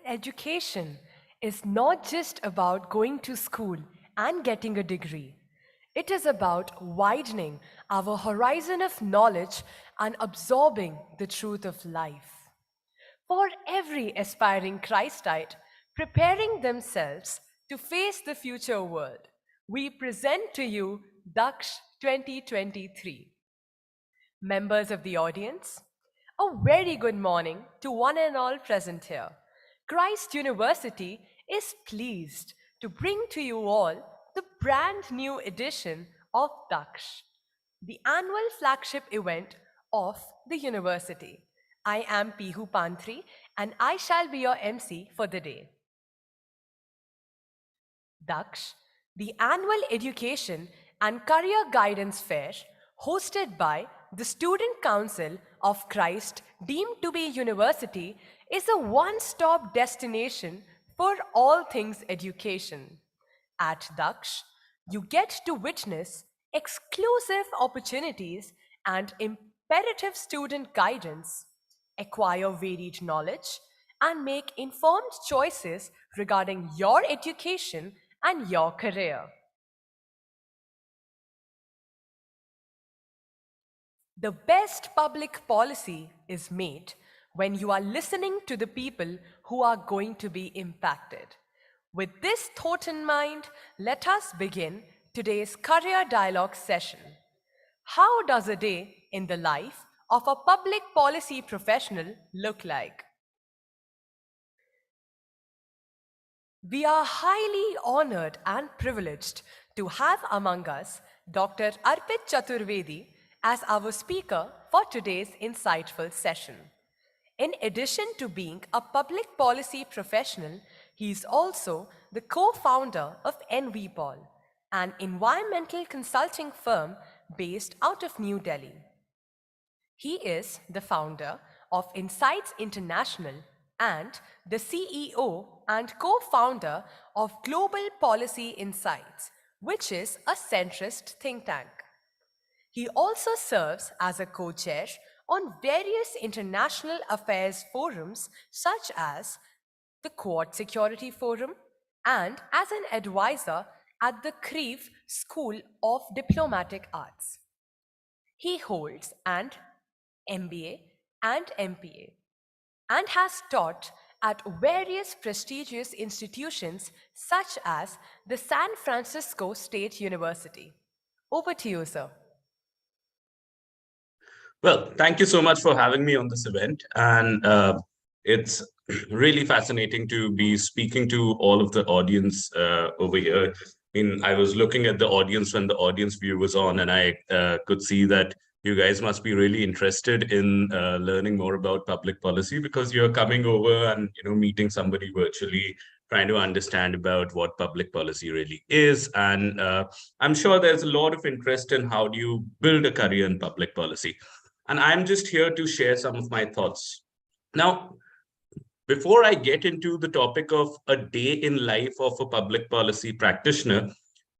Education is not just about going to school and getting a degree. It is about widening our horizon of knowledge and absorbing the truth of life. For every aspiring Christite preparing themselves to face the future world, we present to you DAKSH 2023. Members of the audience, a very good morning to one and all present here. Christ University is pleased to bring to you all the brand new edition of DAKSH, the annual flagship event of the university. I am Pihu Pantri and I shall be your MC for the day. DAKSH, the annual education and career guidance fair hosted by the Student Council of Christ deemed to be university, is a one-stop destination for all things education. At DAKSH, you get to witness exclusive opportunities and imperative student guidance, acquire varied knowledge, and make informed choices regarding your education and your career. The best public policy is made when you are listening to the people who are going to be impacted. With this thought in mind, let us begin today's career dialogue session. How does a day in the life of a public policy professional look like? We are highly honored and privileged to have among us Dr. Arpit Chaturvedi as our speaker for today's insightful session. In addition to being a public policy professional, he is also the co-founder of NVPol, an environmental consulting firm based out of New Delhi. He is the founder of Insights International and the CEO and co-founder of Global Policy Insights, which is a centrist think tank. He also serves as a co-chair on various international affairs forums such as the Quad Security Forum and as an advisor at the Creve School of Diplomatic Arts. He holds an MBA and MPA and has taught at various prestigious institutions such as the San Francisco State University. Over to you, sir. Well, thank you so much for having me on this event. And it's really fascinating to be speaking to all of the audience over here. I was looking at the audience when the audience view was on, and I could see that you guys must be really interested in learning more about public policy because you're coming over and meeting somebody virtually, trying to understand about what public policy really is. And I'm sure there's a lot of interest in how do you build a career in public policy. And I'm just here to share some of my thoughts. Now, before I get into the topic of a day in life of a public policy practitioner,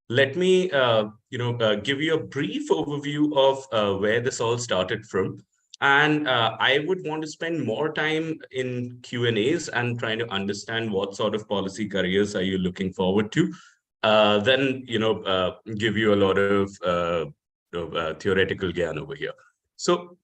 let me give you a brief overview of where this all started from. And I would want to spend more time in Q&As and trying to understand what sort of policy careers are you looking forward to. Then, give you a lot of theoretical gyan over here. So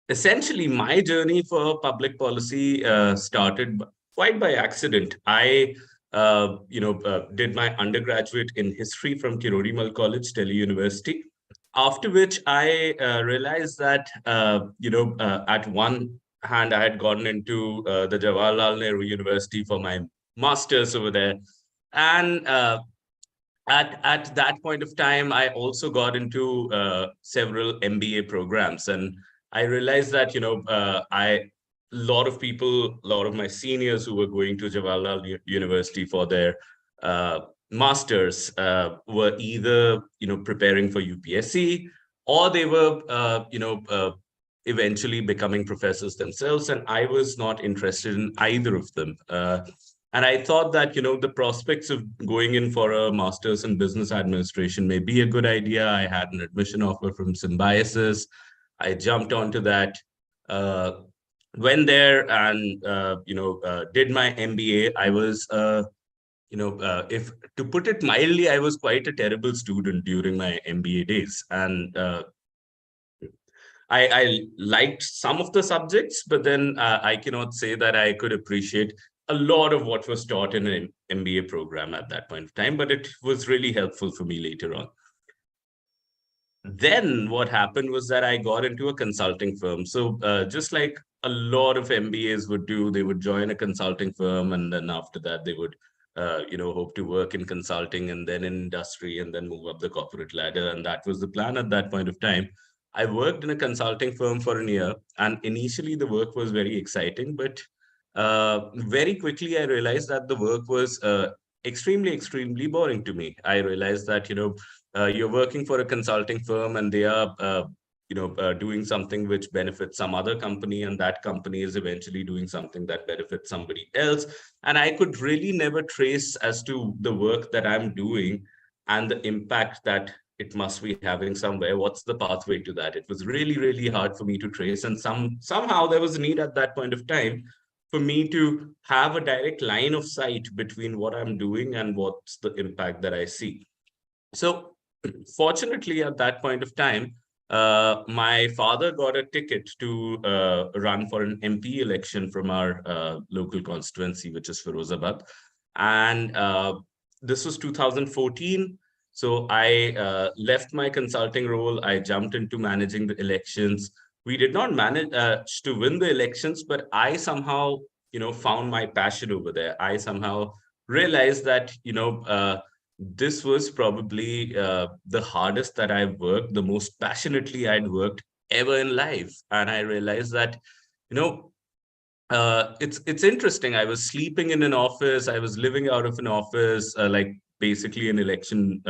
essentially, my journey for public policy started quite by accident. I did my undergraduate in history from Kirodimal College, Delhi University. After which I realized that, at one hand, I had gotten into the Jawaharlal Nehru University for my master's over there. And at that point of time, I also got into several MBA programs. And I realized that, a lot of my seniors who were going to Jawaharlal University for their masters were either, preparing for UPSC, or they were, eventually becoming professors themselves. And I was not interested in either of them. And I thought that, the prospects of going in for a master's in business administration may be a good idea. I had an admission offer from Symbiosis. I jumped onto that. went there and did my MBA. I was if to put it mildly, I was quite a terrible student during my MBA days, and I liked some of the subjects, but then I cannot say that I could appreciate a lot of what was taught in an MBA program at that point of time, but it was really helpful for me later on. Then what happened was that I got into a consulting firm. So just like a lot of MBAs would do, they would join a consulting firm, and then after that they would hope to work in consulting and then in industry and then move up the corporate ladder. And that was the plan at that point of time. I worked in a consulting firm for a year, and initially the work was very exciting, but very quickly I realized that the work was extremely boring to me. I realized that you're working for a consulting firm, and they are doing something which benefits some other company, and that company is eventually doing something that benefits somebody else. And I could really never trace as to the work that I'm doing and the impact that it must be having somewhere. What's the pathway to that? It was really hard for me to trace, and somehow there was a need at that point of time for me to have a direct line of sight between what I'm doing and what's the impact that I see. So fortunately, at that point of time, my father got a ticket to run for an MP election from our local constituency, which is Firozabad. And this was 2014. So I left my consulting role. I jumped into managing the elections. We did not manage to win the elections, but I somehow, found my passion over there. I somehow realized that, this was probably the hardest that I've worked, the most passionately I'd worked ever in life. And I realized that, it's interesting. I was sleeping in an office. I was living out of an office, like basically an election,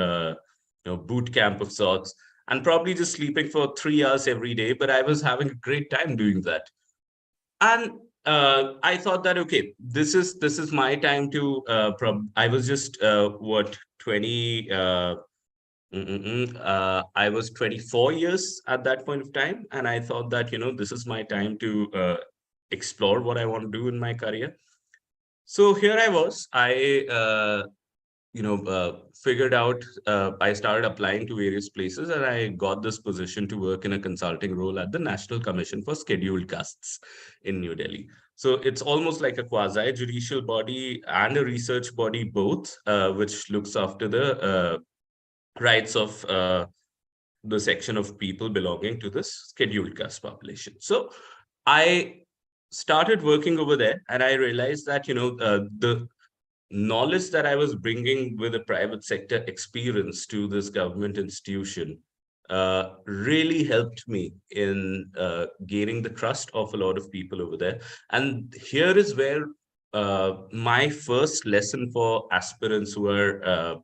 boot camp of sorts, and probably just sleeping for 3 hours every day. But I was having a great time doing that. And I thought that, okay, this is my time to I was just what 20 I was 24 years at that point of time, and I thought that, this is my time to explore what I want to do in my career. So here I was. I figured out, I started applying to various places, and I got this position to work in a consulting role at the National Commission for Scheduled Castes in New Delhi. So it's almost like a quasi judicial body and a research body, both, which looks after the rights of the section of people belonging to this scheduled caste population. So I started working over there, and I realized that, the knowledge that I was bringing with a private sector experience to this government institution really helped me in gaining the trust of a lot of people over there. And here is where my first lesson for aspirants who are,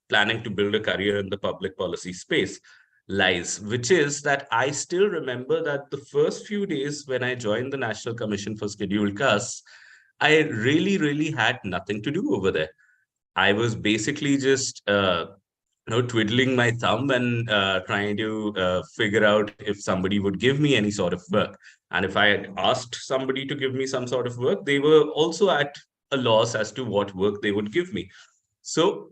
planning to build a career in the public policy space lies, which is that I still remember that the first few days when I joined the National Commission for Scheduled Castes, I really had nothing to do over there. I was basically just twiddling my thumb and trying to figure out if somebody would give me any sort of work. And if I had asked somebody to give me some sort of work, they were also at a loss as to what work they would give me. So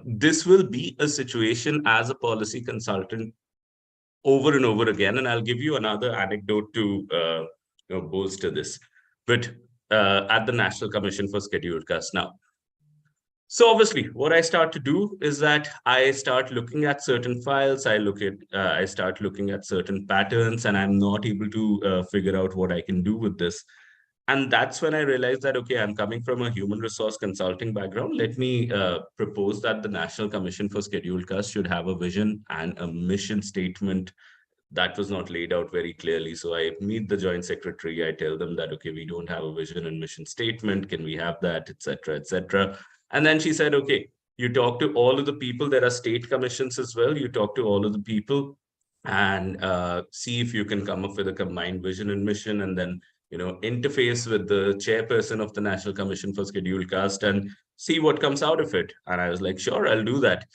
this will be a situation as a policy consultant over and over again. And I'll give you another anecdote to bolster this. But at the National Commission for Scheduled Castes now. So obviously, what I start to do is that I start looking at certain files. I start looking at certain patterns, and I'm not able to figure out what I can do with this. And that's when I realized that, okay, I'm coming from a human resource consulting background. Let me propose that the National Commission for Scheduled Castes should have a vision and a mission statement that was not laid out very clearly. So I meet the joint secretary. I tell them that, okay, we don't have a vision and mission statement. Can we have that, etc., etc.? And then she said, okay, you talk to all of the people. There are state commissions as well. You talk to all of the people and see if you can come up with a combined vision and mission, and then interface with the chairperson of the National Commission for Scheduled Caste and see what comes out of it. And I was like, sure, I'll do that.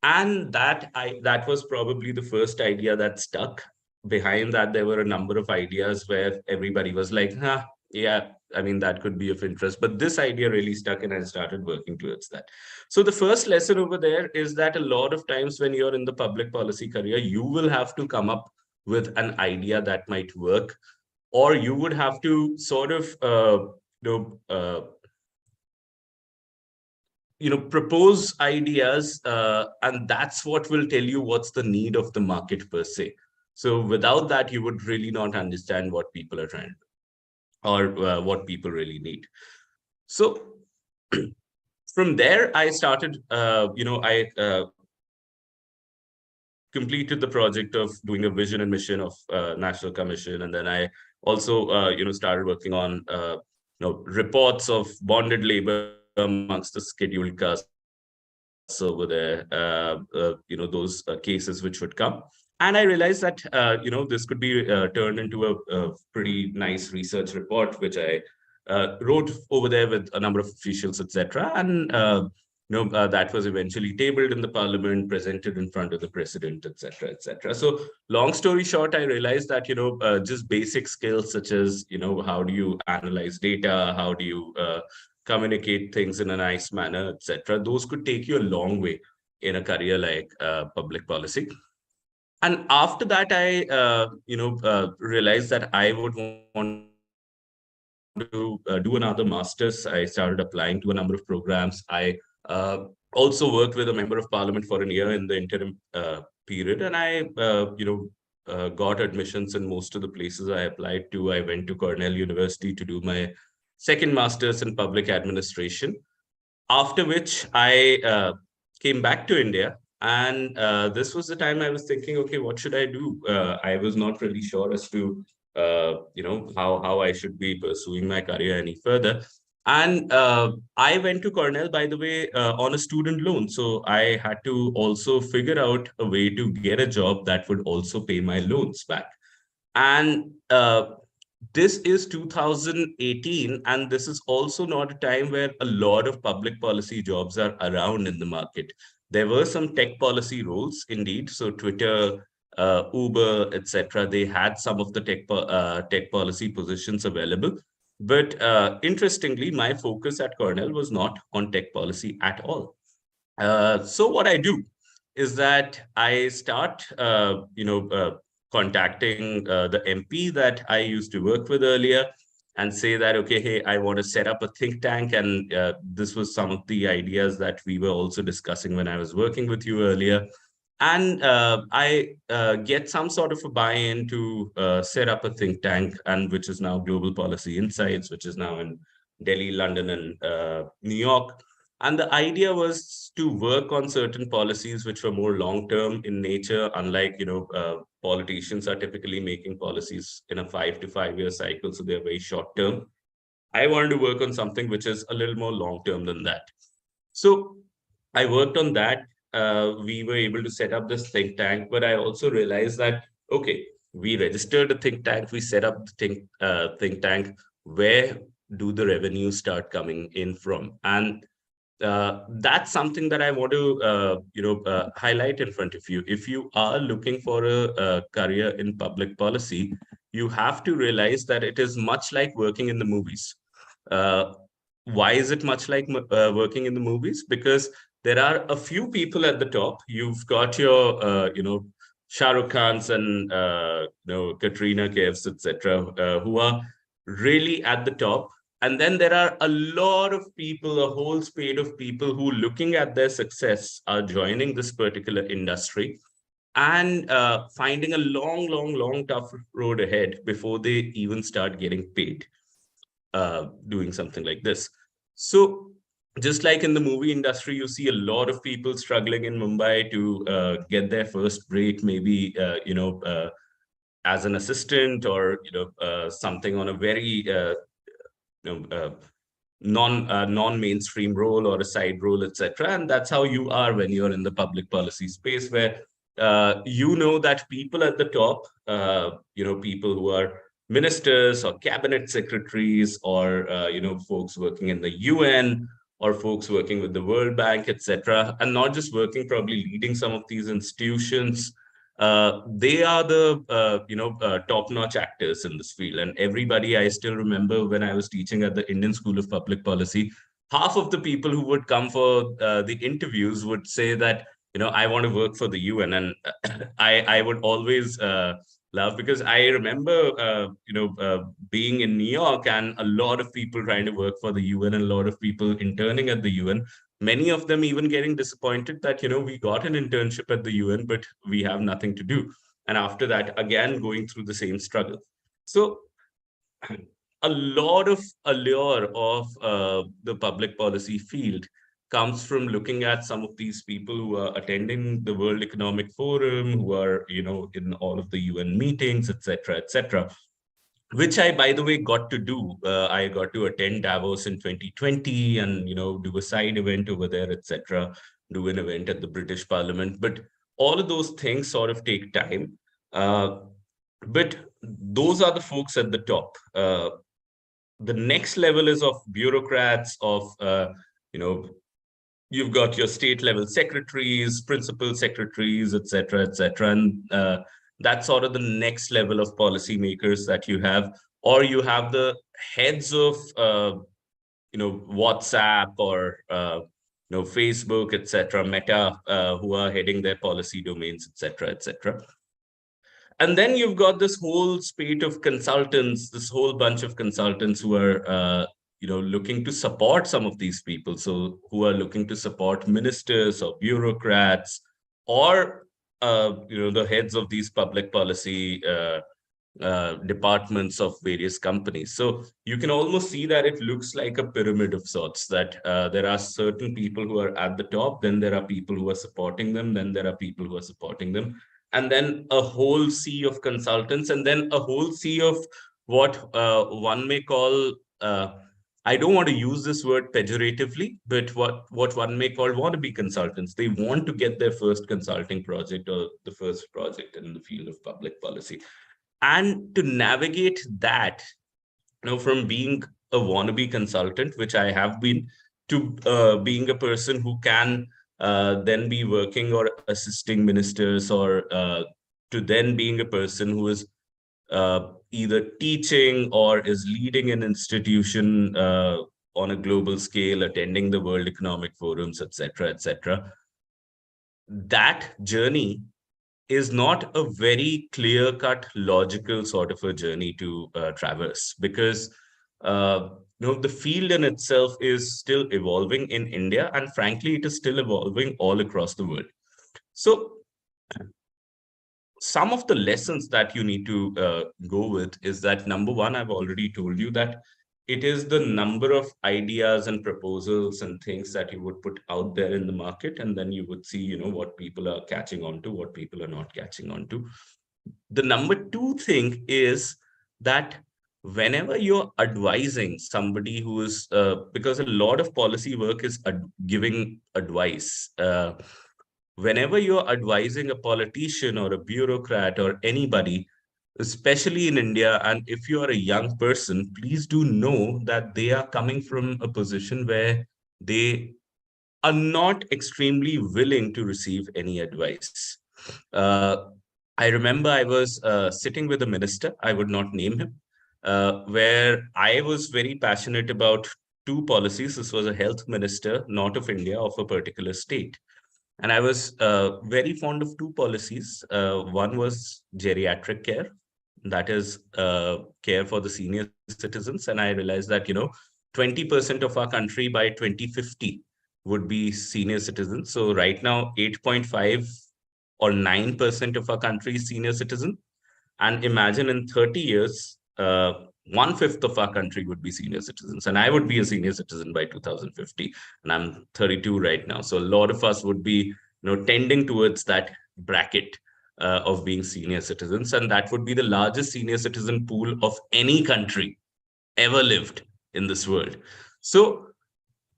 And that was probably the first idea that stuck. behind that, there were a number of ideas where everybody was like, huh, yeah, I mean, that could be of interest. But this idea really stuck and I started working towards that. So the first lesson over there is that a lot of times when you're in the public policy career, you will have to come up with an idea that might work, or you would have to sort of, propose ideas, and that's what will tell you what's the need of the market per se. So without that, you would really not understand what people are trying to do, or what people really need. So from there, I started, I completed the project of doing a vision and mission of National Commission, and then I also, started working on, reports of bonded labor amongst the scheduled castes over there, those cases which would come. And I realized that, this could be turned into a pretty nice research report, which I wrote over there with a number of officials, etc. And that was eventually tabled in the parliament, presented in front of the president, etc., etc. So, long story short, I realized that just basic skills such as how do you analyze data, how do you communicate things in a nice manner, etc. Those could take you a long way in a career like public policy. And after that, I realized that I would want to do another master's. I started applying to a number of programs. I also worked with a member of parliament for a year in the interim period, and I got admissions in most of the places I applied to. I went to Cornell University to do my second master's in public administration, after which I came back to India. And this was the time I was thinking, okay, what should I do? I was not really sure as to, how I should be pursuing my career any further. And I went to Cornell, by the way, on a student loan. So I had to also figure out a way to get a job that would also pay my loans back. And this is 2018, and this is also not a time where a lot of public policy jobs are around in the market. There were some tech policy roles, indeed. So Twitter, Uber, etc. They had some of the tech policy positions available. But interestingly, my focus at Cornell was not on tech policy at all. So what I do is that I start, contacting the MP that I used to work with earlier, and say that, okay, hey, I want to set up a think tank. And this was some of the ideas that we were also discussing when I was working with you earlier. And I get some sort of a buy-in to set up a think tank, and which is now Global Policy Insights, which is now in Delhi, London, and New York. And the idea was to work on certain policies which were more long-term in nature, unlike, politicians are typically making policies in a 5 to 5 year cycle, so they're very short-term. I wanted to work on something which is a little more long-term than that. So I worked on that. We were able to set up this think tank, but I also realized that, okay, we registered a think tank, we set up the think tank. Where do the revenues start coming in from? And that's something that I want to, highlight in front of you. If you are looking for a career in public policy, you have to realize that it is much like working in the movies. Uh, why is it much like working in the movies? Because there are a few people at the top. You've got your, Shah Rukh Khans and Katrina Kaifs, etc., who are really at the top. And then there are a lot of people, a whole spade of people who, looking at their success, are joining this particular industry and finding a long, long, long, tough road ahead before they even start getting paid doing something like this. So, just like in the movie industry, you see a lot of people struggling in Mumbai to get their first break, maybe as an assistant, or something on a very non mainstream role or a side role, etc. And that's how you are when you're in the public policy space, where that people at the top, people who are ministers or cabinet secretaries, or folks working in the UN, or folks working with the World Bank, etc., and not just working, probably leading some of these institutions. they are the top-notch actors in this field. And everybody, I still remember when I was teaching at the Indian School of Public Policy, half of the people who would come for the interviews would say that, I want to work for the UN. And I would always laugh, because I remember being in New York and a lot of people trying to work for the UN and a lot of people interning at the UN, many of them even getting disappointed that, we got an internship at the UN, but we have nothing to do. And after that, again, going through the same struggle. So a lot of allure of the public policy field comes from looking at some of these people who are attending the World Economic Forum, who are, in all of the UN meetings, etc., etc., which I, by the way, got to do. I got to attend Davos in 2020 and, do a side event over there, etc., do an event at the British Parliament. But all of those things sort of take time. But those are the folks at the top. The next level is of bureaucrats, of, you've got your state level secretaries, principal secretaries, etc., etc., and that's sort of the next level of policymakers that you have. Or you have the heads of WhatsApp or Facebook, etc., Meta, who are heading their policy domains, etc., etc. And then you've got this whole spate of consultants, this whole bunch of consultants who are looking to support some of these people. So who are looking to support ministers or bureaucrats, or the heads of these public policy departments of various companies. So you can almost see that it looks like a pyramid of sorts, that there are certain people who are at the top, then there are people who are supporting them, then there are people who are supporting them, and then a whole sea of consultants, and then a whole sea of what one may call, I don't want to use this word pejoratively, but what one may call wannabe consultants. They want to get their first consulting project or the first project in the field of public policy. And to navigate that, from being a wannabe consultant, which I have been, to being a person who can then be working or assisting ministers, or to then being a person who is either teaching or is leading an institution on a global scale, attending the World Economic Forums, etc., etc. That journey is not a very clear-cut, logical sort of a journey to traverse, because the field in itself is still evolving in India, and frankly, it is still evolving all across the world. So some of the lessons that you need to go with is that, number one, I've already told you that it is the number of ideas and proposals and things that you would put out there in the market, and then you would see, what people are catching on to, what people are not catching on to. The number two thing is that whenever you're advising somebody who is, because a lot of policy work is giving advice. Whenever you're advising a politician or a bureaucrat or anybody, especially in India, and if you are a young person, please do know that they are coming from a position where they are not extremely willing to receive any advice. I remember I was sitting with a minister, I would not name him, where I was very passionate about two policies. This was a health minister, not of India, of a particular state. And I was very fond of two policies. One was geriatric care, that is care for the senior citizens. And I realized that, 20% of our country by 2050 would be senior citizens. So right now, 8.5 or 9% of our country is senior citizen. And imagine in 30 years, 1/5 of our country would be senior citizens. And I would be a senior citizen by 2050. And I'm 32 right now. So a lot of us would be, tending towards that bracket of being senior citizens. And that would be the largest senior citizen pool of any country ever lived in this world. So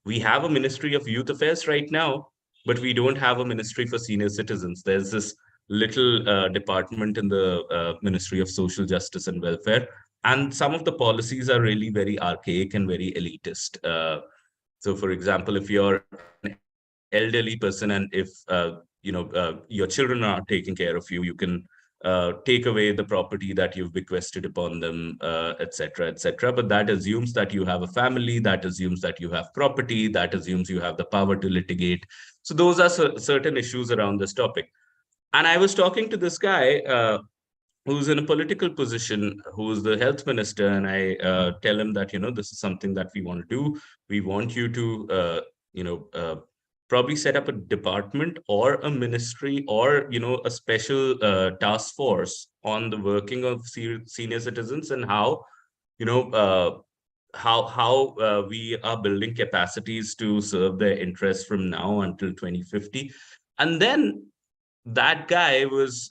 we have a Ministry of Youth Affairs right now, but we don't have a ministry for senior citizens. There's this little department in the Ministry of Social Justice and Welfare. And some of the policies are really very archaic and very elitist. So for example, if you're an elderly person and if your children are taking care of you. You can take away the property that you've bequested upon them, etc., etc. But that assumes that you have a family, that assumes that you have property, that assumes you have the power to litigate. So those are certain issues around this topic. And I was talking to this guy who's in a political position, who's the health minister, and I tell him that, this is something that we want to do. We want you to, probably set up a department or a ministry or, a special task force on the working of senior citizens, and how, you know, uh, we are building capacities to serve their interests from now until 2050. And then that guy was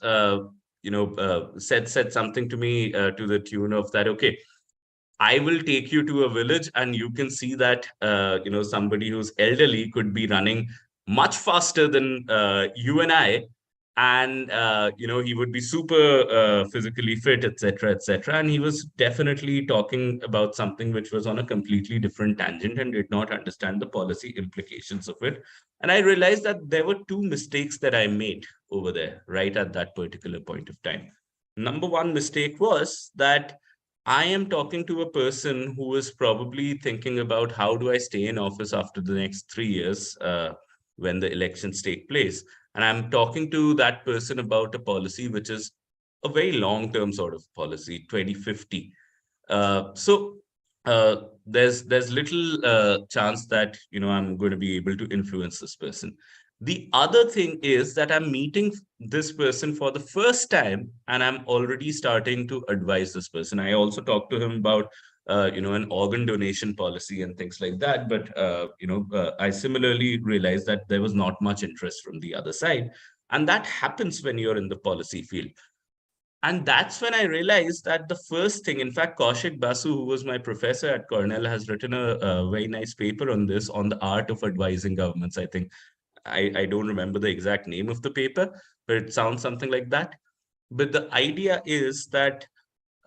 said something to me to the tune of that, okay, I will take you to a village and you can see that somebody who's elderly could be running much faster than you and I, and he would be super physically fit, etc., etc. And he was definitely talking about something which was on a completely different tangent and did not understand the policy implications of it. And I realized that there were two mistakes that I made over there right at that particular point of time. Number one mistake was that I am talking to a person who is probably thinking about how do I stay in office after the next 3 years when the elections take place. And I'm talking to that person about a policy which is a very long-term sort of policy, 2050. So there's little chance that I'm going to be able to influence this person. The other thing is that I'm meeting this person for the first time, and I'm already starting to advise this person. I also talked to him about an organ donation policy and things like that. But I similarly realized that there was not much interest from the other side, and that happens when you're in the policy field. And that's when I realized that the first thing, in fact, Kaushik Basu, who was my professor at Cornell, has written a very nice paper on this, on the art of advising governments. I think I don't remember the exact name of the paper, but it sounds something like that. But the idea is that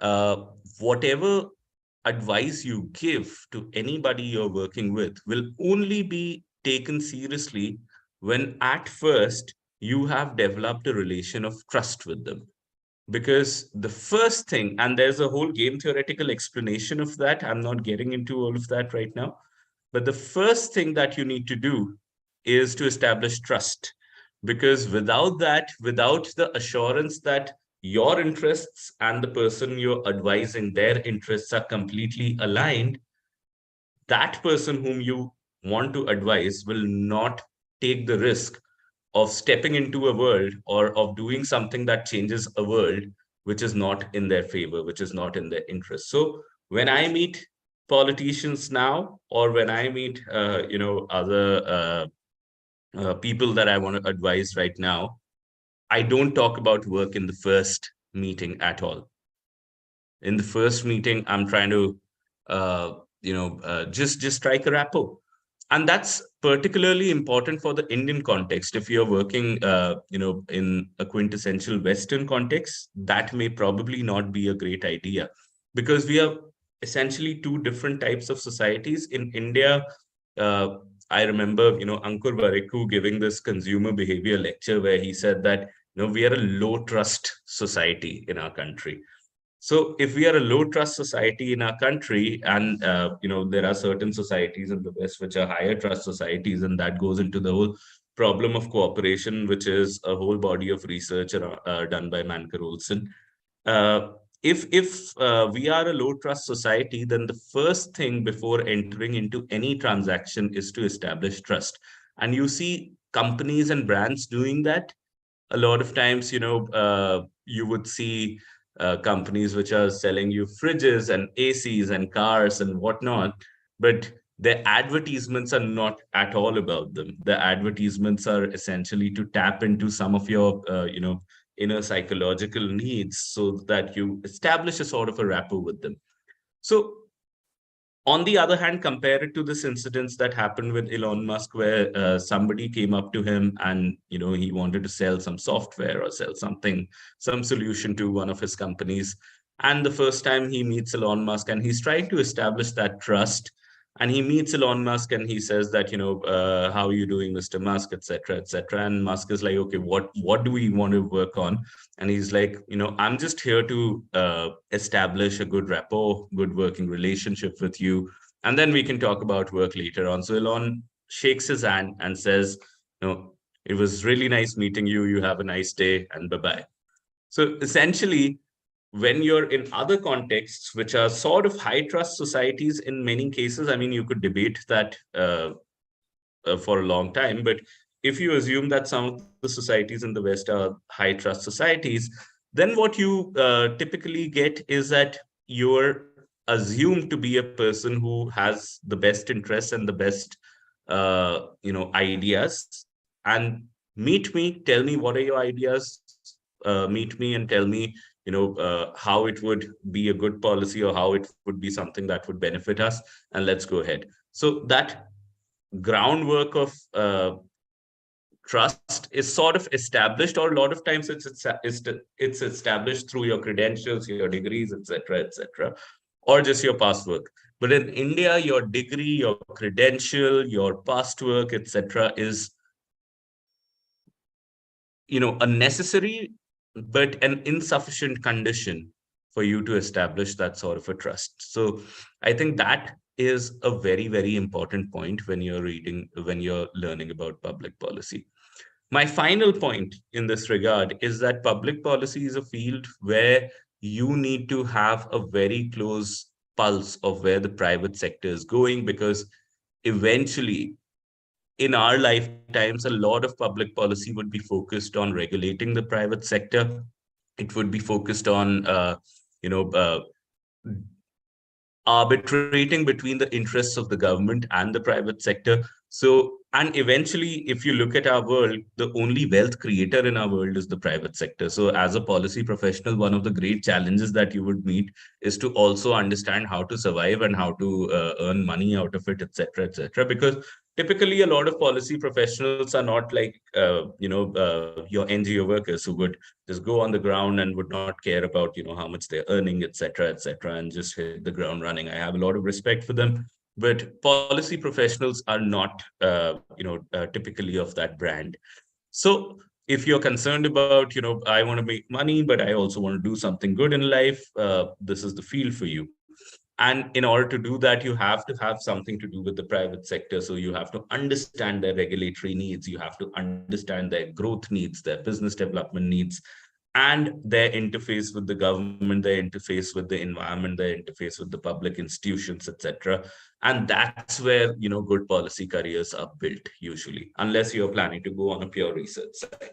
uh, whatever advice you give to anybody you're working with will only be taken seriously when at first you have developed a relation of trust with them. Because the first thing, and there's a whole game theoretical explanation of that, I'm not getting into all of that right now, but the first thing that you need to do is to establish trust. Because without that, without the assurance that your interests and the person you're advising, their interests are completely aligned, that person whom you want to advise will not take the risk of stepping into a world or of doing something that changes a world which is not in their favor, which is not in their interest. So when I meet politicians now, or when I meet other people that I want to advise right now, I don't talk about work in the first meeting at all. In the first meeting, I'm trying to just strike a rapport. And that's particularly important for the Indian context. If you're working in a quintessential Western context, that may probably not be a great idea, because we are essentially two different types of societies. In India, uh, I remember Ankur Warikoo giving this consumer behavior lecture where he said that we are a low trust society in our country. So if we are a low trust society in our country, and there are certain societies in the West which are higher trust societies, and that goes into the whole problem of cooperation, which is a whole body of research done by Manker Olson. Uh, if we are a low trust society, then the first thing before entering into any transaction is to establish trust. And you see companies and brands doing that a lot of times. You would see companies which are selling you fridges and ACs and cars and whatnot, but their advertisements are not at all about them. The advertisements are essentially to tap into some of your inner psychological needs, so that you establish a sort of a rapport with them. So on the other hand, compare it to this incidents that happened with Elon Musk, where somebody came up to him and he wanted to sell some software or sell something, some solution to one of his companies. And the first time he meets Elon Musk and he's trying to establish that trust, And he meets Elon Musk and he says that, how are you doing, Mr. Musk, etc., etc. And Musk is like, okay, what do we want to work on? And he's like, I'm just here to establish a good rapport, good working relationship with you. And then we can talk about work later on. So Elon shakes his hand and says, it was really nice meeting you. You have a nice day and bye-bye. So essentially, when you're in other contexts, which are sort of high trust societies in many cases, I mean, you could debate that for a long time, but if you assume that some of the societies in the West are high trust societies, then what you typically get is that you're assumed to be a person who has the best interests and the best ideas. And meet me, tell me what are your ideas, meet me and tell me how it would be a good policy or how it would be something that would benefit us, and let's go ahead. So that groundwork of trust is sort of established, or a lot of times it's established through your credentials, your degrees, etc., etc., or just your past work. But in India, your degree, your credential, your past work, etc., is a necessary but an insufficient condition for you to establish that sort of a trust. So I think that is a very, very important point when you're learning about public policy. My final point in this regard is that public policy is a field where you need to have a very close pulse of where the private sector is going, because eventually in our lifetimes, a lot of public policy would be focused on regulating the private sector. It would be focused on, you know, uh, arbitrating between the interests of the government and the private sector. So, and eventually, if you look at our world, the only wealth creator in our world is the private sector. So, as a policy professional, one of the great challenges that you would meet is to also understand how to survive and how to earn money out of it, etc., etc. Because typically, a lot of policy professionals are not like, your NGO workers who would just go on the ground and would not care about how much they're earning, etc., etc., and just hit the ground running. I have a lot of respect for them, but policy professionals are not typically of that brand. So if you're concerned about I want to make money but I also want to do something good in life, this is the field for you. And in order to do that, you have to have something to do with the private sector. So you have to understand their regulatory needs, you have to understand their growth needs, their business development needs, and their interface with the government, their interface with the environment, their interface with the public institutions, etc. And that's where good policy careers are built usually, unless you're planning to go on a pure research side.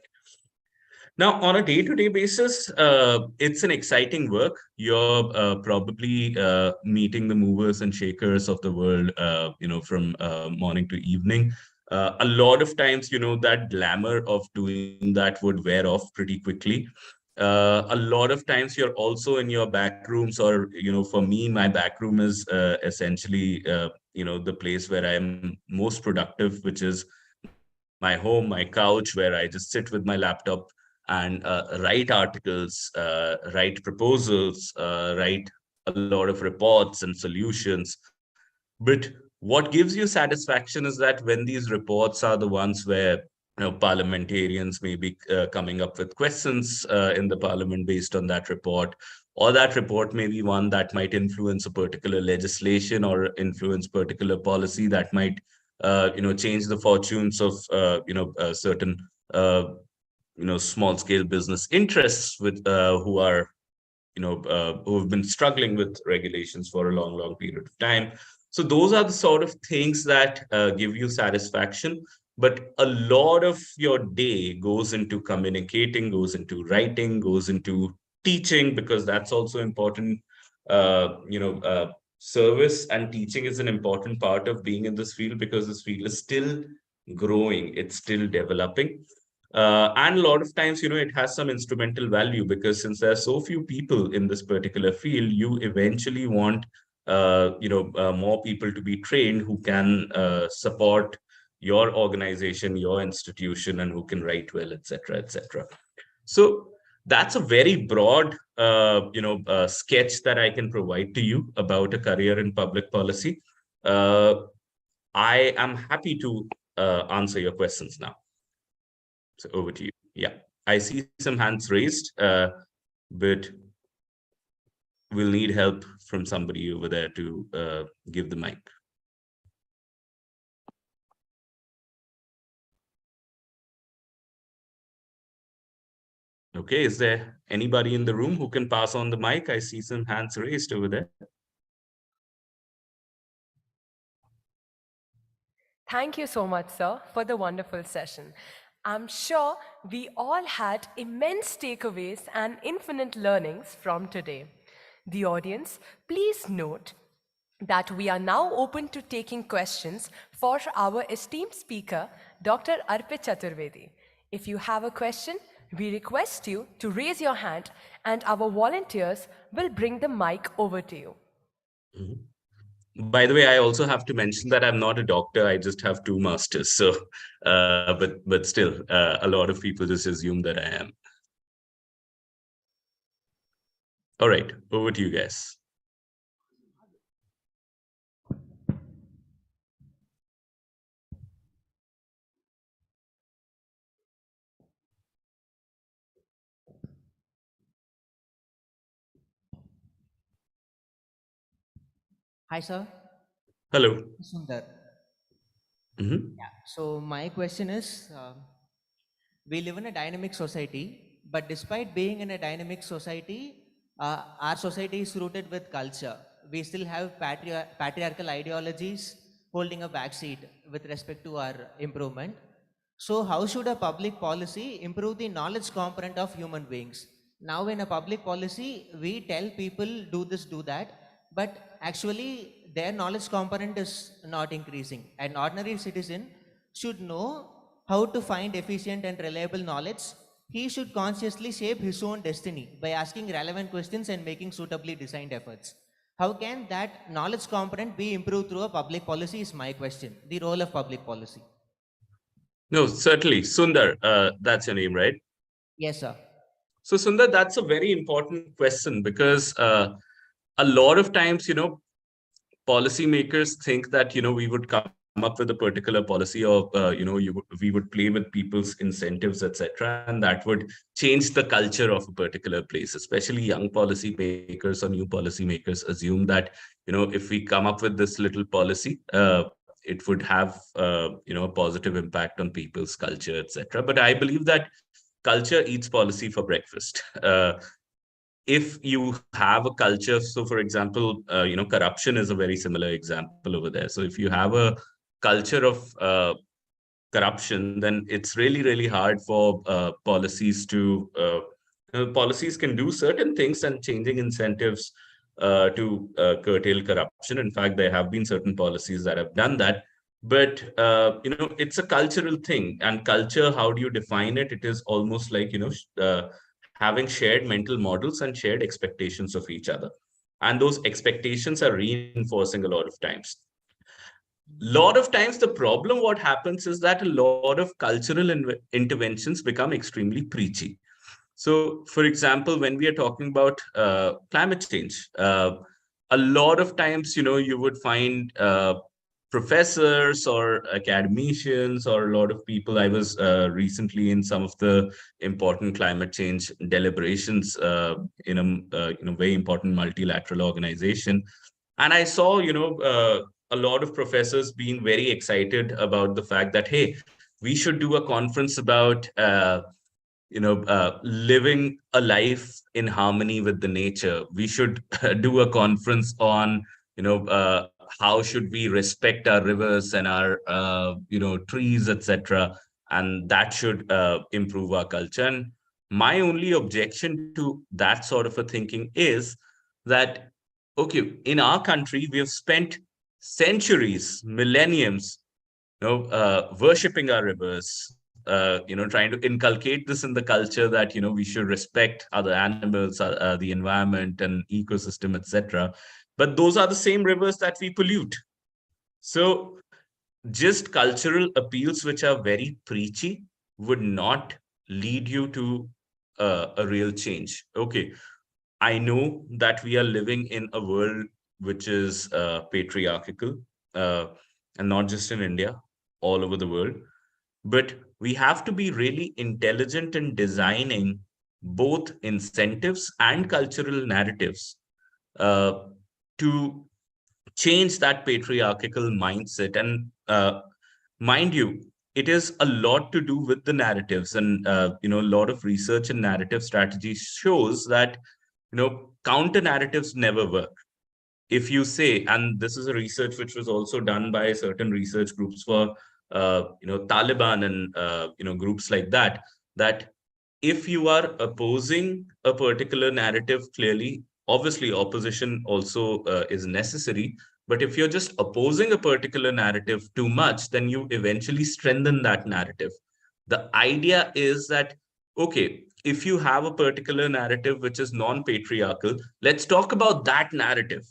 Now, on a day-to-day basis, it's an exciting work. You're probably meeting the movers and shakers of the world, from morning to evening. A lot of times, that glamour of doing that would wear off pretty quickly. A lot of times, you're also in your back rooms, or for me, my back room is essentially the place where I'm most productive, which is my home, my couch, where I just sit with my laptop and write articles, write proposals, write a lot of reports and solutions. But what gives you satisfaction is that when these reports are the ones where parliamentarians may be coming up with questions in the parliament based on that report, or that report may be one that might influence a particular legislation or influence particular policy that might change the fortunes of certain small scale business interests with who are who have been struggling with regulations for a long period of time. So those are the sort of things that give you satisfaction. But a lot of your day goes into communicating, goes into writing, goes into teaching, because that's also important. Service and teaching is an important part of being in this field, because this field is still growing, it's still developing. And a lot of times, it has some instrumental value, because since there are so few people in this particular field, you eventually want, more people to be trained who can support your organization, your institution, and who can write well, etc., etc. So that's a very broad, sketch that I can provide to you about a career in public policy. I am happy to answer your questions now. So over to you. Yeah, I see some hands raised, but we'll need help from somebody over there to give the mic. Okay, is there anybody in the room who can pass on the mic? I see some hands raised over there. Thank you so much, sir, for the wonderful session. I'm sure we all had immense takeaways and infinite learnings from today. The audience, please note that we are now open to taking questions for our esteemed speaker, Dr. Arpit Chaturvedi. If you have a question, we request you to raise your hand and our volunteers will bring the mic over to you. By the way, I also have to mention that I'm not a doctor. I just have 2 masters. So, but still, a lot of people just assume that I am. All right, over to you guys. Hi, sir. Hello. Sundar. Mm-hmm. Yeah. So my question is, we live in a dynamic society, but despite being in a dynamic society, our society is rooted with culture. We still have patriarchal ideologies holding a backseat with respect to our improvement. So how should a public policy improve the knowledge component of human beings? Now in a public policy, we tell people do this, do that, but actually their knowledge component is not increasing. An ordinary citizen should know how to find efficient and reliable knowledge. He should consciously shape his own destiny by asking relevant questions and making suitably designed efforts. How can that knowledge component be improved through a public policy is my question. The role of public policy. No, certainly. Sundar, that's your name, right? Yes, sir. So, Sundar, that's a very important question because a lot of times, policymakers think that, we would come up with a particular policy or, we would play with people's incentives, etc. And that would change the culture of a particular place, especially young policymakers or new policymakers assume that, if we come up with this little policy, it would have, a positive impact on people's culture, etc. But I believe that culture eats policy for breakfast. If you have a culture, so for example, corruption is a very similar example over there. So if you have a culture of corruption, then it's really, really hard for policies to, policies can do certain things and changing incentives to curtail corruption. In fact, there have been certain policies that have done that. But, it's a cultural thing. And culture, how do you define it? It is almost like, having shared mental models and shared expectations of each other. And those expectations are reinforcing a lot of times. Lot of times the problem what happens is that a lot of cultural interventions become extremely preachy. So for example, when we are talking about climate change, a lot of times, you would find professors or academicians or a lot of people. I was recently in some of the important climate change deliberations in a very important multilateral organization, and I saw a lot of professors being very excited about the fact that, hey, we should do a conference about living a life in harmony with the nature. We should do a conference on how should we respect our rivers and our trees, etc., and that should improve our culture. And my only objection to that sort of a thinking is that, okay, in our country we have spent centuries, millenniums, worshipping our rivers, trying to inculcate this in the culture that, we should respect other animals, the environment and ecosystem, etc. But those are the same rivers that we pollute. So just cultural appeals, which are very preachy, would not lead you to a real change. Okay, I know that we are living in a world which is patriarchal. and not just in India, all over the world. But we have to be really intelligent in designing both incentives and cultural narratives uh, to change that patriarchal mindset. And mind you, it is a lot to do with the narratives, and a lot of research and narrative strategy shows that counter narratives never work. If you say, and this is a research which was also done by certain research groups for Taliban and groups like that, that if you are opposing a particular narrative, clearly, obviously opposition also is necessary, but if you're just opposing a particular narrative too much, then you eventually strengthen that narrative. The idea is that, okay, if you have a particular narrative which is non patriarchal, let's talk about that narrative.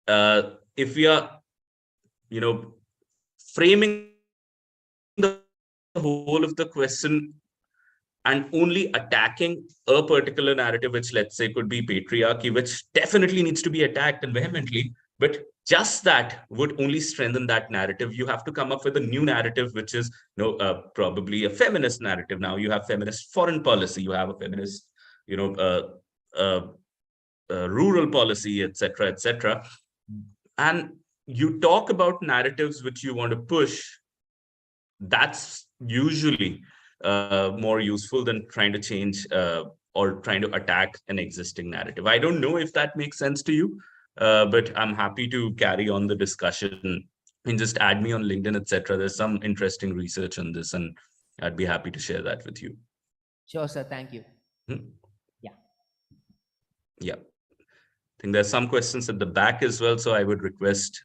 If we are framing the whole of the question and only attacking a particular narrative, which, let's say, could be patriarchy, which definitely needs to be attacked and vehemently, but just that would only strengthen that narrative. You have to come up with a new narrative, which is probably a feminist narrative. Now you have feminist foreign policy, you have a feminist you know uh, uh, rural policy, etc., etc. And you talk about narratives which you want to push. That's usually more useful than trying to change or trying to attack an existing narrative. I don't know if that makes sense to you, but I'm happy to carry on the discussion. And just add me on LinkedIn, etc. There's some interesting research on this, and I'd be happy to share that with you. Sure, sir. Thank you. Hmm? Yeah. Yeah. I think there's some questions at the back as well, so I would request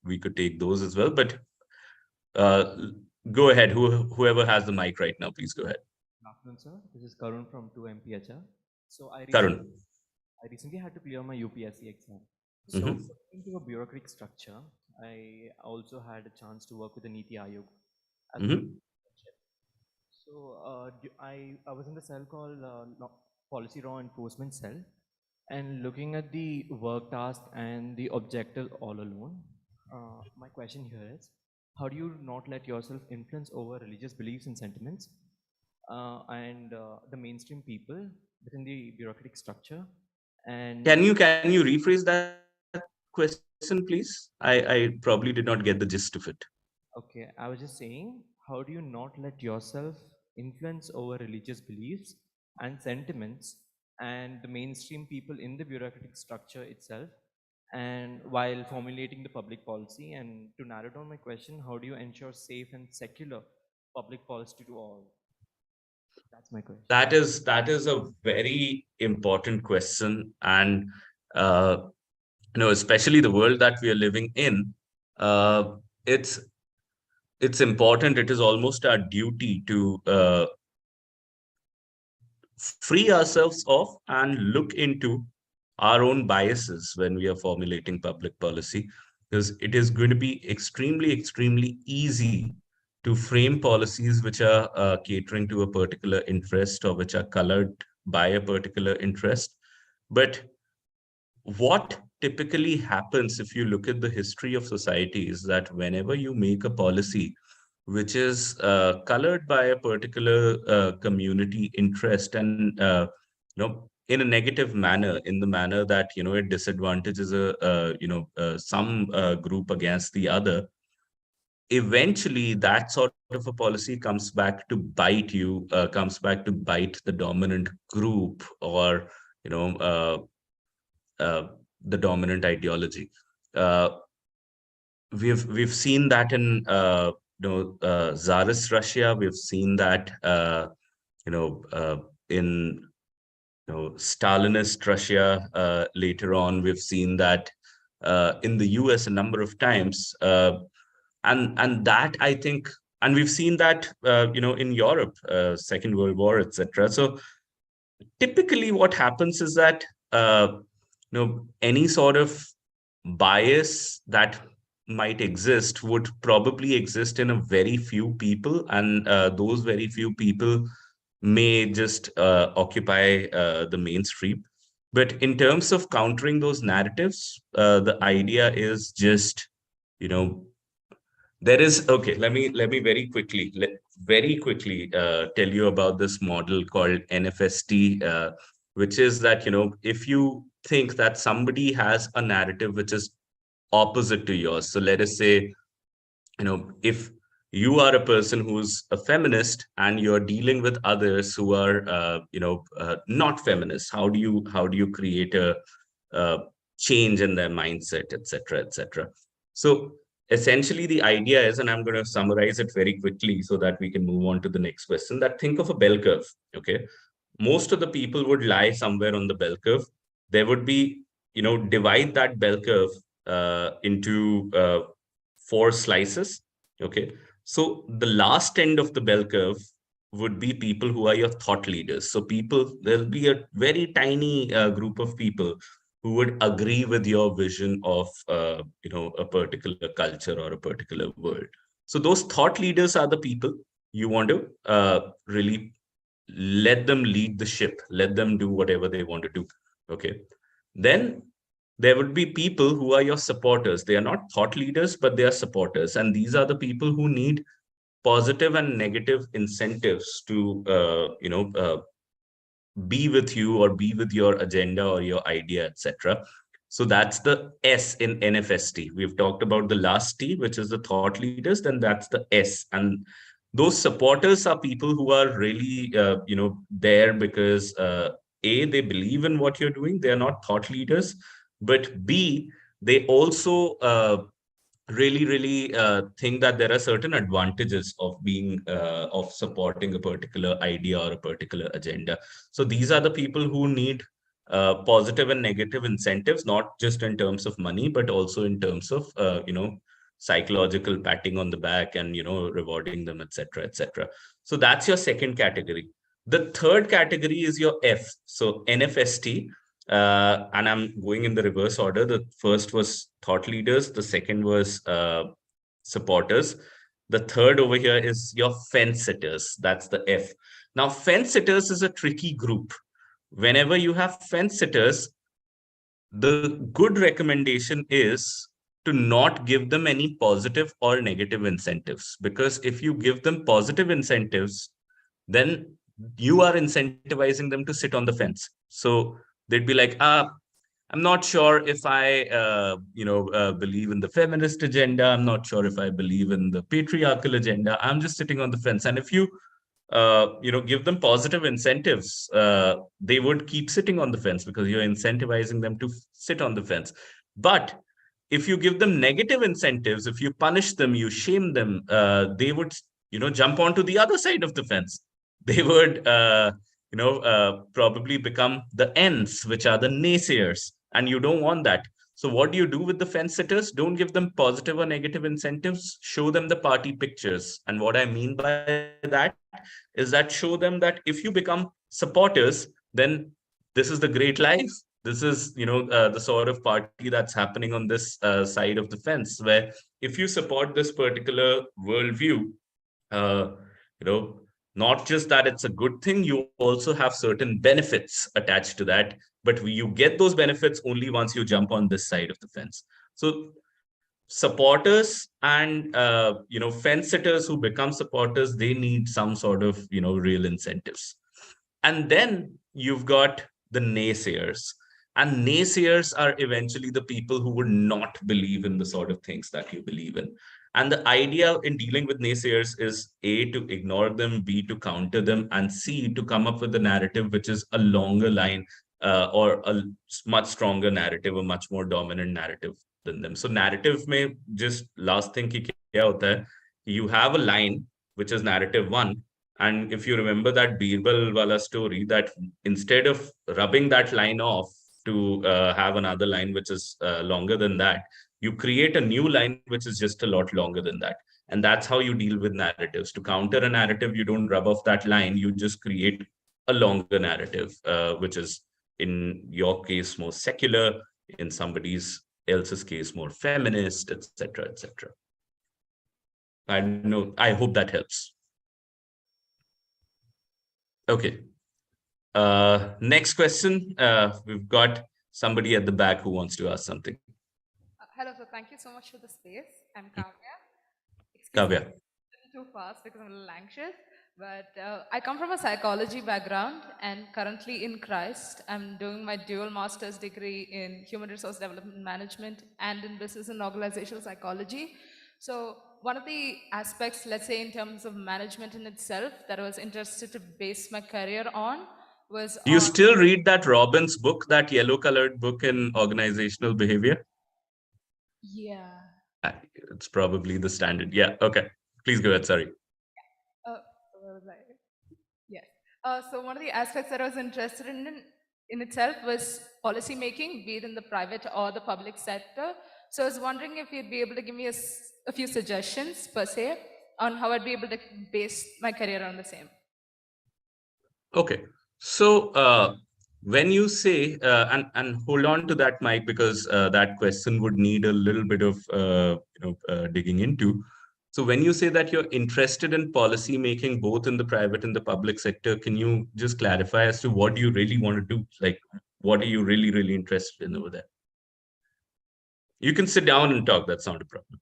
we could take those as well. But uh, go ahead. Whoever has the mic right now, please go ahead. Good afternoon, sir. This is Karun from 2MPHR. So Karun. I recently had to clear my UPSC exam. So Mhm. into a bureaucratic structure, I also had a chance to work with the Niti Aayog as an Mhm. internship. So I was in the cell called Policy Law Enforcement Cell, and looking at the work task and the objective all alone, my question here is, how do you not let yourself influence over religious beliefs and sentiments and the mainstream people within the bureaucratic structure? And Can you rephrase that question, please? I probably did not get the gist of it. okay, I was just saying, how do you not let yourself influence over religious beliefs and sentiments and the mainstream people in the bureaucratic structure itself, and while formulating the public policy? And to narrow down my question, how do you ensure safe and secular public policy to all? That's my question. That is a very important question, and uh, especially the world that we are living in. Uh, it's it's important. It is almost our duty to free ourselves of and look into our own biases when we are formulating public policy, because it is going to be extremely, extremely easy to frame policies which are catering to a particular interest or which are colored by a particular interest. But what typically happens, if you look at the history of society, is that whenever you make a policy which is colored by a particular community interest, and in a negative manner, in the manner that it disadvantages some group against the other, eventually that sort of a policy comes back to bite you, comes back to bite the dominant group, or you know uh, the dominant ideology. Uh, we've seen that in Tsarist Russia. We've seen that you know uh, in Stalinist Russia. Later on, we've seen that in the U.S. a number of times, and that, I think, and we've seen that in Europe, Second World War, etc. So typically, what happens is that any sort of bias that might exist would probably exist in a very few people, and those very few people may just occupy the mainstream. But in terms of countering those narratives, the idea is just you know, there is, okay, let me very quickly tell you about this model called NFST, which is that, if you think that somebody has a narrative which is opposite to yours. So let us say, if you are a person who's a feminist and you're dealing with others who are not feminists, how do you create a change in their mindset, etc., etc. So essentially the idea is, and I'm going to summarize it very quickly so that we can move on to the next question, that think of a bell curve. Okay, most of the people would lie somewhere on the bell curve. There would be, divide that bell curve into four slices. Okay. So the last end of the bell curve would be people who are your thought leaders. So there'll be a very tiny group of people who would agree with your vision of, a particular culture or a particular world. So those thought leaders are the people you want to really let them lead the ship, let them do whatever they want to do. Okay. Then there would be people who are your supporters. They are not thought leaders, but they are supporters. And these are the people who need positive and negative incentives to, be with you or be with your agenda or your idea, etc. So that's the S in NFST. We've talked about the last T, which is the thought leaders. Then that's the S. And those supporters are people who are really, there because A, they believe in what you're doing. They are not thought leaders. But B, they also really think that there are certain advantages of being of supporting a particular idea or a particular agenda. So these are the people who need positive and negative incentives, not just in terms of money, but also in terms of psychological patting on the back and rewarding them, etc., etc. So that's your second category. The third category is your F, so NFST. And I'm going in the reverse order. The first was thought leaders. The second was supporters. The third over here is your fence sitters. That's the F. Now, fence sitters is a tricky group. Whenever you have fence sitters, the good recommendation is to not give them any positive or negative incentives. Because if you give them positive incentives, then you are incentivizing them to sit on the fence. So they'd be like, I'm not sure if I, believe in the feminist agenda. I'm not sure if I believe in the patriarchal agenda. I'm just sitting on the fence. And if you, give them positive incentives, they would keep sitting on the fence because you're incentivizing them to sit on the fence. But if you give them negative incentives, if you punish them, you shame them, they would, jump onto the other side of the fence. They would, probably become the N's, which are the naysayers, and you don't want that. So what do you do with the fence sitters? Don't give them positive or negative incentives. Show them the party pictures. And what I mean by that is that show them that if you become supporters, then this is the great life. This is, the sort of party that's happening on this side of the fence, where if you support this particular worldview, uh, you know, not just that it's a good thing, you also have certain benefits attached to that. But you get those benefits only once you jump on this side of the fence. So supporters and fence sitters who become supporters, they need some sort of real incentives. And then you've got the naysayers. And naysayers are eventually the people who would not believe in the sort of things that you believe in. And the idea in dealing with naysayers is A, to ignore them, B, to counter them, and C, to come up with a narrative which is a longer line, or a much stronger narrative, a much more dominant narrative than them. So narrative may just last thing ki kya hota hai, you have a line which is narrative one, and if you remember that Birbal wala story, that instead of rubbing that line off to have another line which is longer than that, you create a new line which is just a lot longer than that. And that's how you deal with narratives. To counter a narrative, you don't rub off that line, you just create a longer narrative, which is in your case more secular, in somebody's else's case more feminist, etc., etc. I know. I hope that helps. Okay. Next question. We've got somebody at the back who wants to ask something. Hello, sir. Thank you so much for the space. I'm Kavya. Excuse me, Kavya. a little too fast because I'm a little anxious. But I come from a psychology background and currently in Christ. I'm doing my dual master's degree in human resource development management and in business and organizational psychology. So one of the aspects, let's say in terms of management in itself, that I was interested to base my career on was Do you on, still read that Robbins book, that yellow colored book in organizational behavior? yeah. Uh, It's probably the standard. Yeah. Okay. Please go ahead. Sorry. Where was I? Yes. So one of the aspects that I was interested in itself was policy making, be it in the private or the public sector. So I was wondering if you'd be able to give me a few suggestions per se on how I'd be able to base my career on the same. Okay. So when you say, and hold on to that, Mike, because that question would need a little bit of digging into. So when you say that you're interested in policy making both in the private and the public sector, can you just clarify as to what do you really want to do? Like, what are you really, really interested in over there? You can sit down and talk. That's not a problem.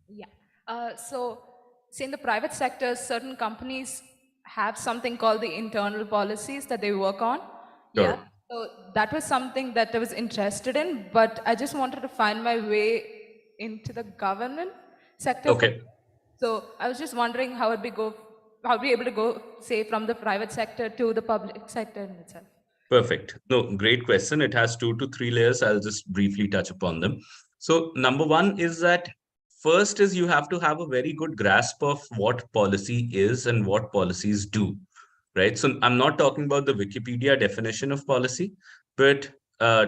Yeah. So, say in the private sector, certain companies have something called the internal policies that they work on. Yeah. Sure. So that was something that I was interested in, but I just wanted to find my way into the government sector. Okay. So I was just wondering how I'd be able to go, say, from the private sector to the public sector in itself. Perfect. No, great question. It has 2 to 3 layers. I'll just briefly touch upon them. So number one is that first is you have to have a very good grasp of what policy is and what policies do, right? So I'm not talking about the Wikipedia definition of policy, but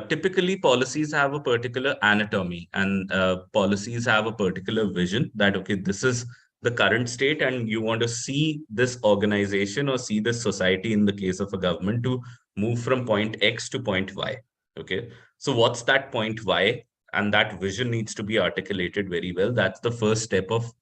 typically policies have a particular anatomy and policies have a particular vision that, okay, this is the current state and you want to see this organization or see this society in the case of a government to move from point X to point Y. Okay. So what's that point Y? And that vision needs to be articulated very well. That's the first step of,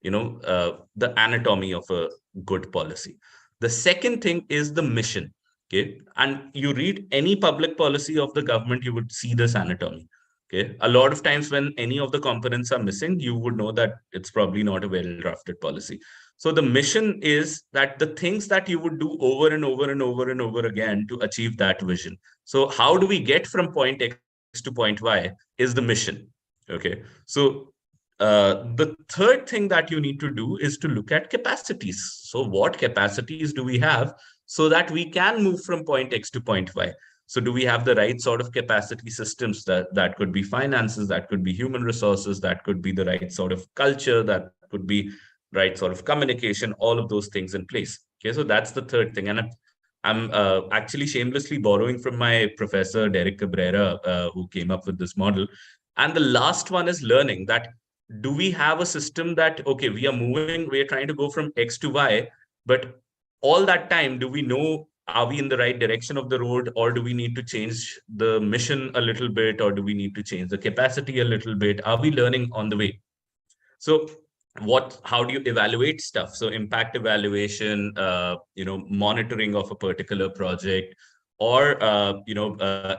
the anatomy of a good policy. The second thing is the mission. Okay. And you read any public policy of the government, you would see this anatomy. Okay. A lot of times when any of the components are missing, you would know that it's probably not a well drafted policy. So the mission is that the things that you would do over and over and over and over again to achieve that vision. So how do we get from point X to point Y is the mission. Okay. So the third thing that you need to do is to look at capacities. So what capacities do we have so that we can move from point X to point Y? So do we have the right sort of capacity systems? That could be finances, that could be human resources, that could be the right sort of culture, that could be right sort of communication, all of those things in place. Okay, so that's the third thing. And I'm actually shamelessly borrowing from my professor, Derek Cabrera, who came up with this model. And the last one is learning that do we have a system that, okay, we are trying to go from X to Y, but all that time, do we know, are we in the right direction of the road, or do we need to change the mission a little bit, or do we need to change the capacity a little bit? Are we learning on the way? So how do you evaluate stuff? So impact evaluation, monitoring of a particular project, or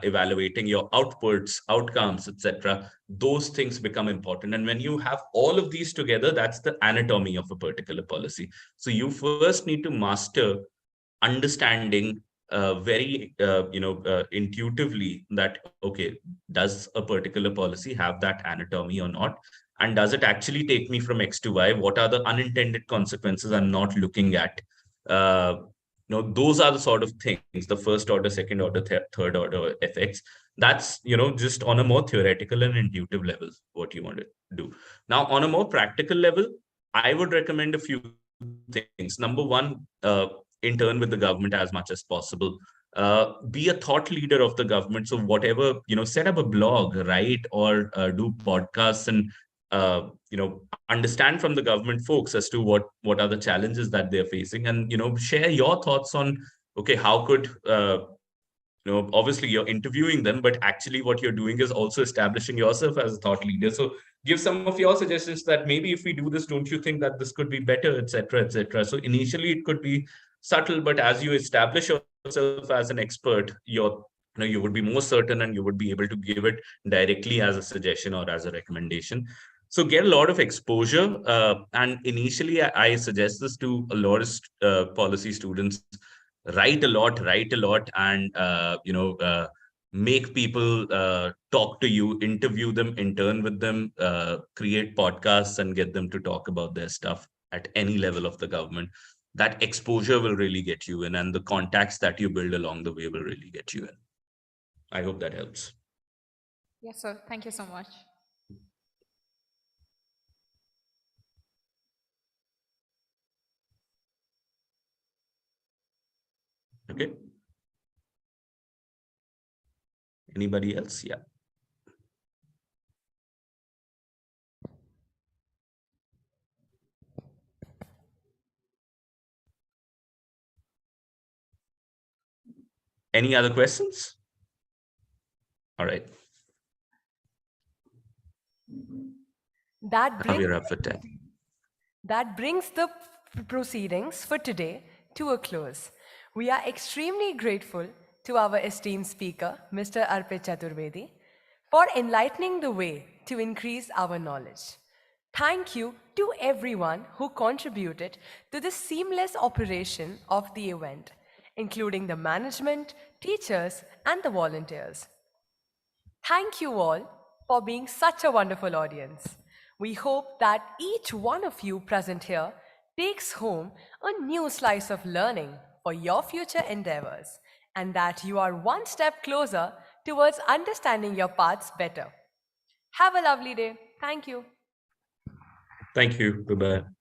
evaluating your outputs, outcomes, etc. Those things become important. And when you have all of these together, that's the anatomy of a particular policy. So you first need to master understanding very intuitively that, okay, does a particular policy have that anatomy or not, and does it actually take me from X to Y? What are the unintended consequences I'm not looking at? Those are the sort of things, the first order, second order, third order effects. That's just on a more theoretical and intuitive level what you want to do. Now on a more practical level, I would recommend a few things. Number one, intern with the government as much as possible. Be a thought leader of the government. So whatever, set up a blog, write, or do podcasts, and understand from the government folks as to what are the challenges that they're facing, and share your thoughts on, okay, how could obviously you're interviewing them, but actually what you're doing is also establishing yourself as a thought leader. So give some of your suggestions that maybe if we do this, don't you think that this could be better, etc., etc. So initially it could be subtle, but as you establish yourself as an expert, your you would be more certain, and you would be able to give it directly as a suggestion or as a recommendation. So get a lot of exposure. And initially, I suggest this to a lot of policy students: write a lot, and make people talk to you, interview them, intern with them, create podcasts, and get them to talk about their stuff at any level of the government. That exposure will really get you in, and the contacts that you build along the way will really get you in. I hope that helps. Yes, sir. Thank you so much. Okay. Anybody else? Yeah. Any other questions? All right. That Now brings we're up for 10. That brings the proceedings for today to a close. We are extremely grateful to our esteemed speaker, Mr. Arpit Chaturvedi, for enlightening the way to increase our knowledge. Thank you to everyone who contributed to the seamless operation of the event, including the management, teachers, and the volunteers. Thank you all for being such a wonderful audience. We hope that each one of you present here takes home a new slice of learning for your future endeavors, and that you are one step closer towards understanding your paths better. Have a lovely day. Thank you. Thank you. Bye-bye.